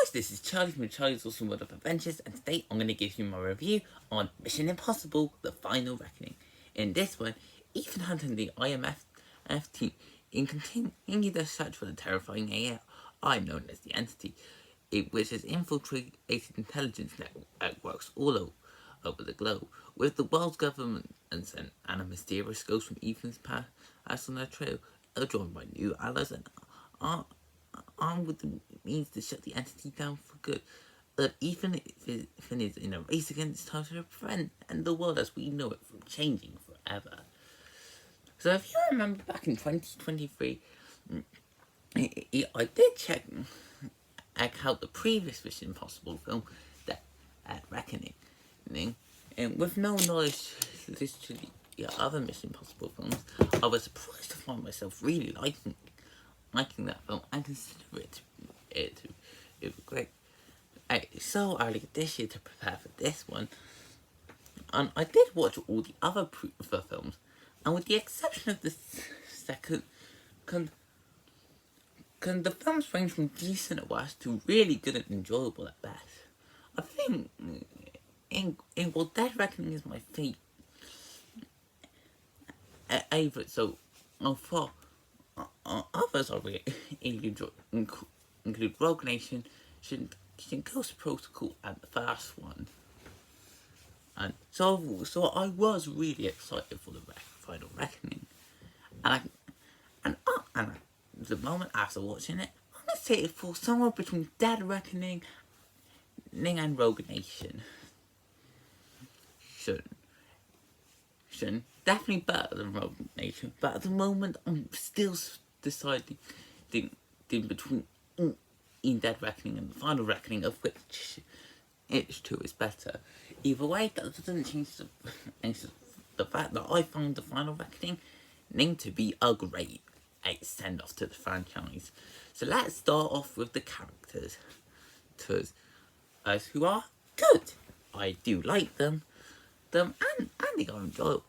guys, this is Charlie from Charlie's Awesome World of Adventures, and today I'm going to give you my review on Mission Impossible: The Final Reckoning. In this one, Ethan Hunt and the IMF team continue their search for the terrifying AI known as the Entity, which has infiltrated intelligence networks all over the globe, with the world's government and a mysterious ghost from Ethan's past on their trail, joined by new allies and armed with the means to shut the Entity down for good. But Ethan is in a race against time to prevent the world as we know it from changing forever. So if you remember back in 2023, I did check out the previous Mission Impossible film, that Reckoning, and with no knowledge to the other Mission Impossible films, I was surprised to find myself really liking that film and consider it was great. So early this year to prepare for this one, and I did watch all the other films, and with the exception of the second, the films range from decent at worst to really good and enjoyable at best. I think well, Dead Reckoning is my favourite. So, for others I really enjoy include Rogue Nation, Ghost Protocol, and the first one. And so I was really excited for the Final Reckoning, and the moment after watching it, I'm gonna say it falls somewhere between Dead Reckoning and Rogue Nation. Definitely better than Rogue Nation, but at the moment I'm still deciding between in Dead Reckoning and the Final Reckoning, of which two is better. Either way, that doesn't change the fact that I found the Final Reckoning to be a great send off to the franchise. So let's start off with the characters, who are good. I do like them and they are enjoyable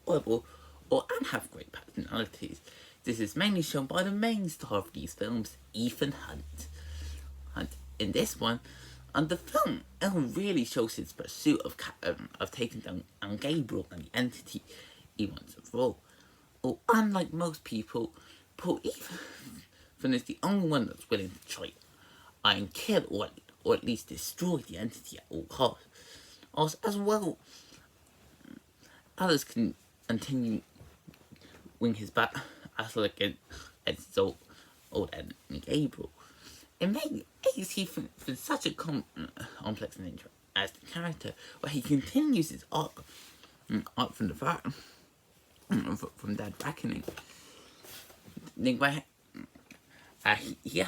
and have great personalities. This is mainly shown by the main star of these films, Ethan Hunt. In this one, and the film really shows his pursuit of taking down Gabriel and the Entity he wants to rule. Unlike most people, Paul Ethan is the only one that's willing to try and kill or at least destroy the Entity at all costs. As well, others can continue wing his back against his old enemy Gabriel. It makes Ethan such a complex and interesting character, where he continues his arc from the fact from Dead Reckoning, where he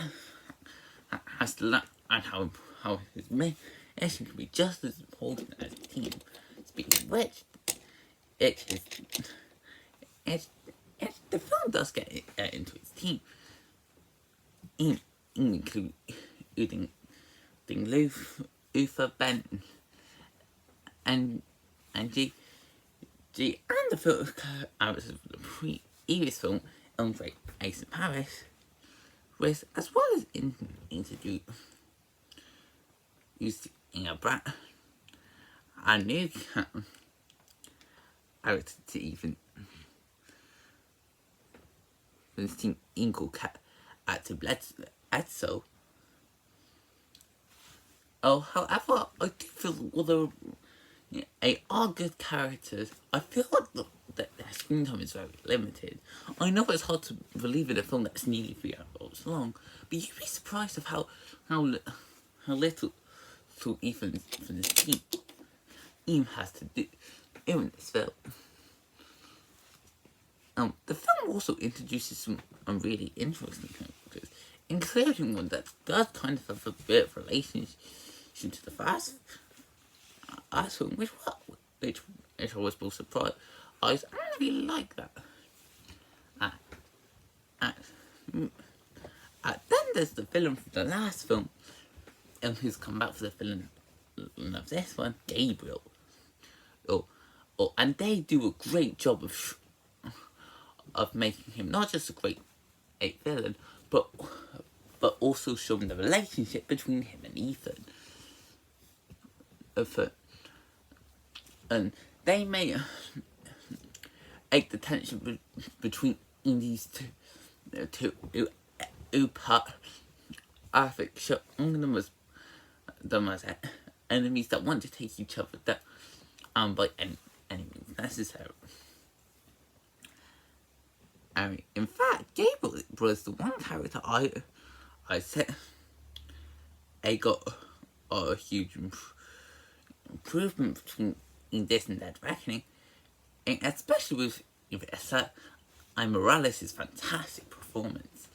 has to learn how his mission can be just as important as a team. Speaking of which, the film does get into its team, including Luther, Ben, and G, and the film of the previous film, Andre Ace in Paris, as well as introducing a brat and new character to even his team Ingle to Bledsoe. However, I do feel although they are good characters, I feel like that their screen time is very limited. I know it's hard to believe in a film that's nearly 3 hours long, but you'd be surprised of how little Ethan's team has to do in this film. The film also introduces some really interesting characters, including one that does kind of have a bit of relationship to the first film, which I was both surprised. I really like that. Then there's the villain from the last film, who's come back for the villain of this one, Gabriel. And they do a great job of making him not just a great villain, but but also showing the relationship between him and Ethan. And they may make the tension between these two perfect, showing them as enemies that want to take each other down by any means necessary. I mean, in fact, Gabriel was the one character I said I got a huge improvement between this and Dead Reckoning, and especially with Morales' fantastic performance,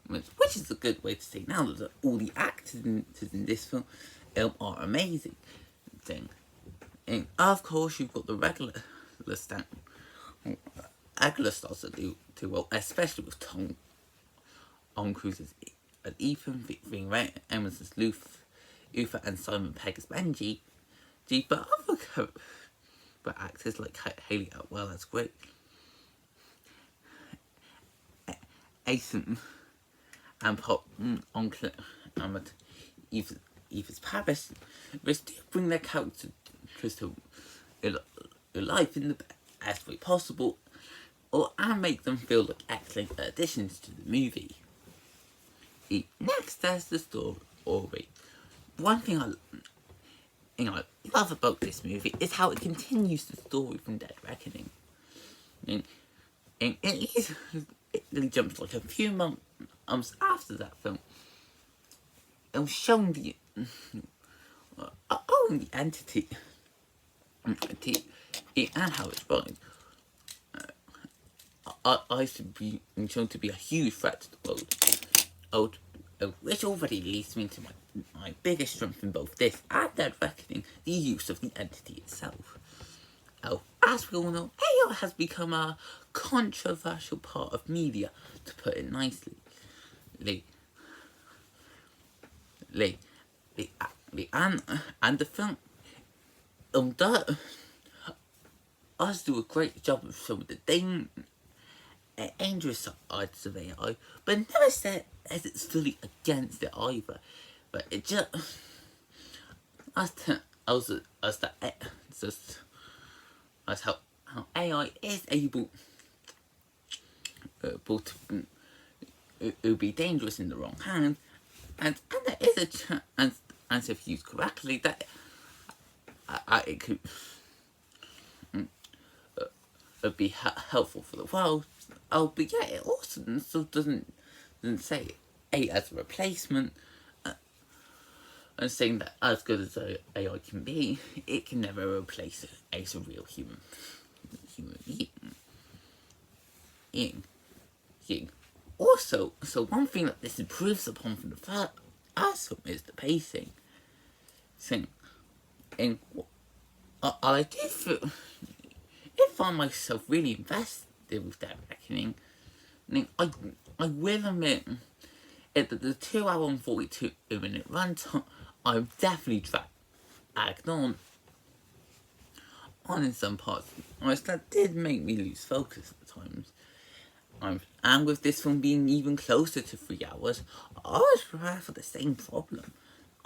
which is a good way to say now that all the actors in this film are amazing. And of course, you've got the regular stars that do well, especially with Tom Cruise as Ethan, being right, Emerson Luther, and Simon Pegg as Benji. But other actors like Haley Atwell, that's great. Asen and Pop Uncle and Eva's Paris, which do bring their characters to life in the best way possible, and make them feel like excellent additions to the movie. Next, there's the story. One thing I love about this movie is how it continues the story from Dead Reckoning. And it jumps like a few months after that film. It was showing the entity and how it's running. I should be shown to be a huge threat to the world. Which already leads me to my biggest strength in both this and Dead Reckoning, the use of the entity itself. As we all know, AI has become a controversial part of media, to put it nicely. And the film does do a great job of showing the dangerous sides of AI, but never said as it's fully against it either. But it just as how AI is able to be dangerous in the wrong hands, and there is a chance, and if used correctly, that it could be helpful for the world. But yeah, it also doesn't say AI as a replacement, and saying that as good as AI can be, it can never replace a real human being. Also, so one thing that this improves upon from the first film is the pacing. I find myself really invested with Dead Reckoning. I will admit that the 2 hour and 42 minute runtime, I'm definitely dragged on in some parts. That did make me lose focus at times. And with this film being even closer to 3 hours, I was prepared for the same problem.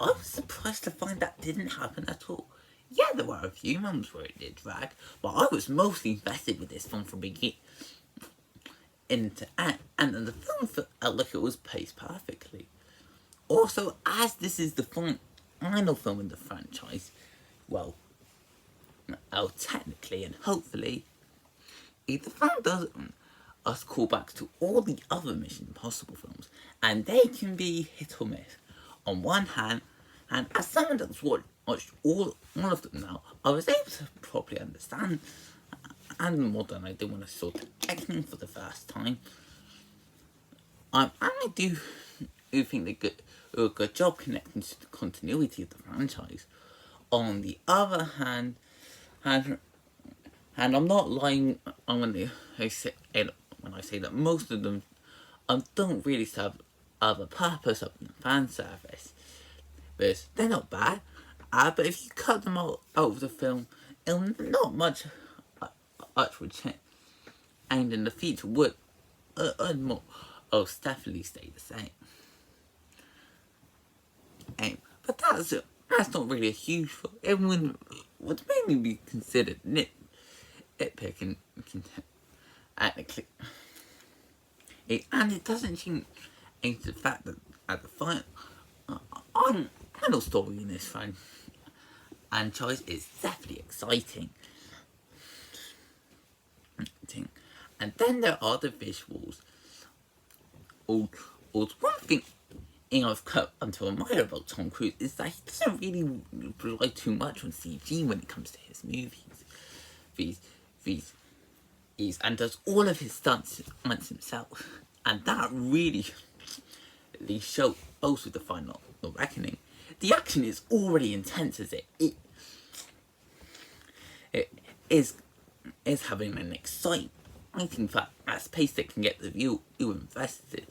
I was surprised to find that didn't happen at all. Yeah, there were a few moments where it did drag, but I was mostly invested with this film from beginning into end, and the film felt like it was paced perfectly. Also, as this is the final film in the franchise, well, technically and hopefully, the film does us call back to all the other Mission Impossible films, and they can be hit or miss. On one hand, and as someone that's watched all of them now, I was able to properly understand, and more than I did when I saw the Reckoning for the first time. And I do think they do a good job connecting to the continuity of the franchise. On the other hand, and I'm not lying when I say that most of them don't really serve other purpose other than fan service. But they're not bad. But if you cut them out of the film, not much would change. And in the future would more definitely stay the same. but that's not really a huge fault. It would mainly be considered nitpicking technically. And it doesn't change the fact that at the final story in this franchise is definitely exciting. And then there are the visuals. One thing I've come to admire about Tom Cruise is that he doesn't really rely too much on CG when it comes to his movies. And does all of his stunts himself. And that really shows both with the Final Reckoning. The action is already intense as it is having an exciting fast pace that can get the viewer invested.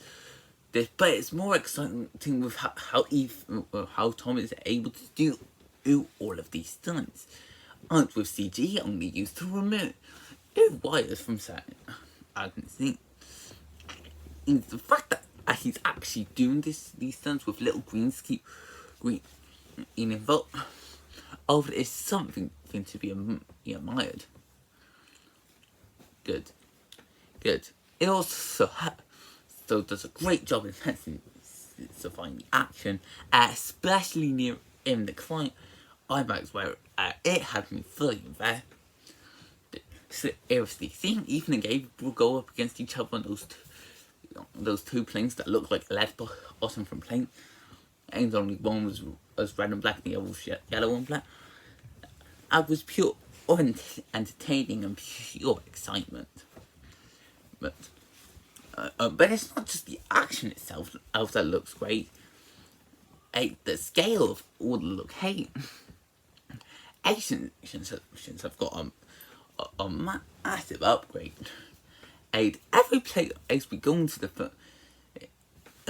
But it's more exciting with how Tom is able to do all of these stunts. And with CG only used to remove wires from certain scenes. The fact that he's actually doing these stunts with little green involved is something to be admired. Good. It also does a great job in intensifying the action, especially near in the climax where it had me fully invested. Seriously, seeing Ethan and Gabriel go up against each other on those two planes that look like lead bottom from plane, and only one was red and black and the other was yellow and black. It was pure entertaining and pure excitement. But it's not just the action itself that looks great. The scale of all the locations have got a massive upgrade. Every place we go into the film, it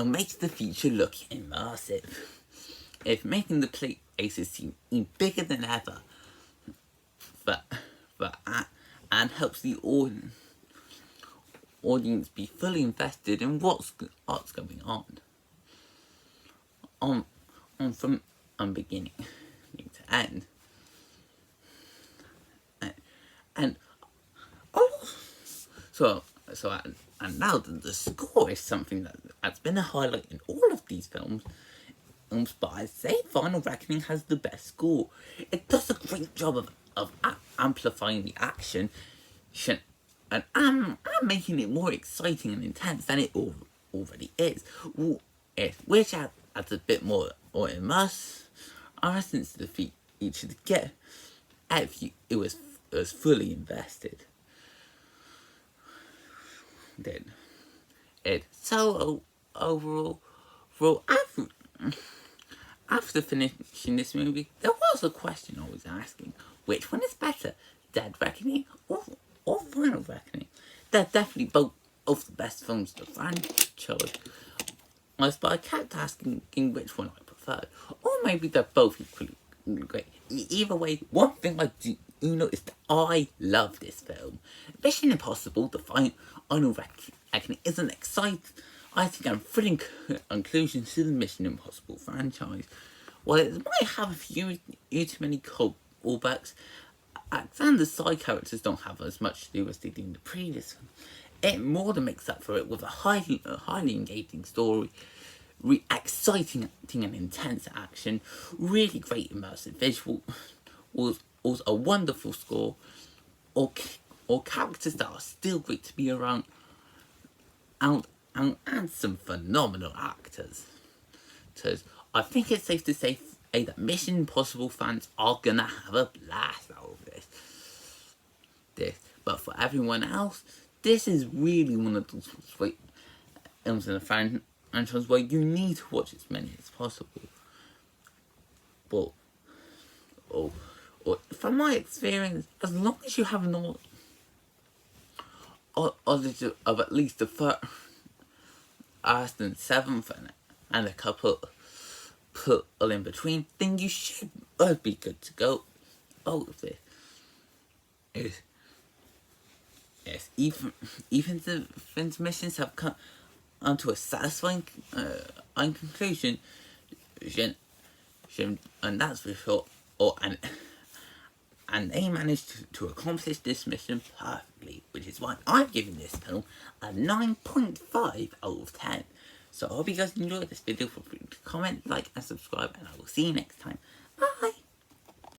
makes the feature look immersive. It's making the places seem bigger than ever. And helps the audience be fully invested in what's going on from beginning to end. And now the score is something that's been a highlight in all of these films. But I say Final Reckoning has the best score. It does a great job of amplifying the action and making it more exciting and intense than it already is. Which adds a bit more immersive to the feature to get it was fully invested. So overall, after finishing this movie, there was a question I was asking: which one is better, Dead Reckoning or Final Reckoning? They're definitely both the best films of the franchise. But I kept asking which one I preferred, or maybe they're both equally great. Either way, one thing I do know is that I love this film. Mission Impossible: The Final Reckoning is an exciting, and thrilling conclusion to the Mission Impossible franchise. While it might have a few too many callbacks, and the side characters don't have as much to do as they do in the previous one, it more than makes up for it with a highly engaging story, exciting and intense action, really great immersive visuals, a wonderful score, or characters that are still great to be around, and some phenomenal actors. So I think it's safe to say that Mission Impossible fans are gonna have a blast out of this. But for everyone else, this is really one of those great films in the franchise where you need to watch as many as possible. But from my experience, as long as you have knowledge of at least the first and seventh and a couple put in between, then you should be good to go. Both of it. Yes, even the Finn's missions have come onto a satisfying conclusion, and that's for sure. And they managed to accomplish this mission perfectly, which is why I'm giving this film a 9.5 out of 10. So I hope you guys enjoyed this video. Feel free to comment, like, and subscribe, and I will see you next time. Bye!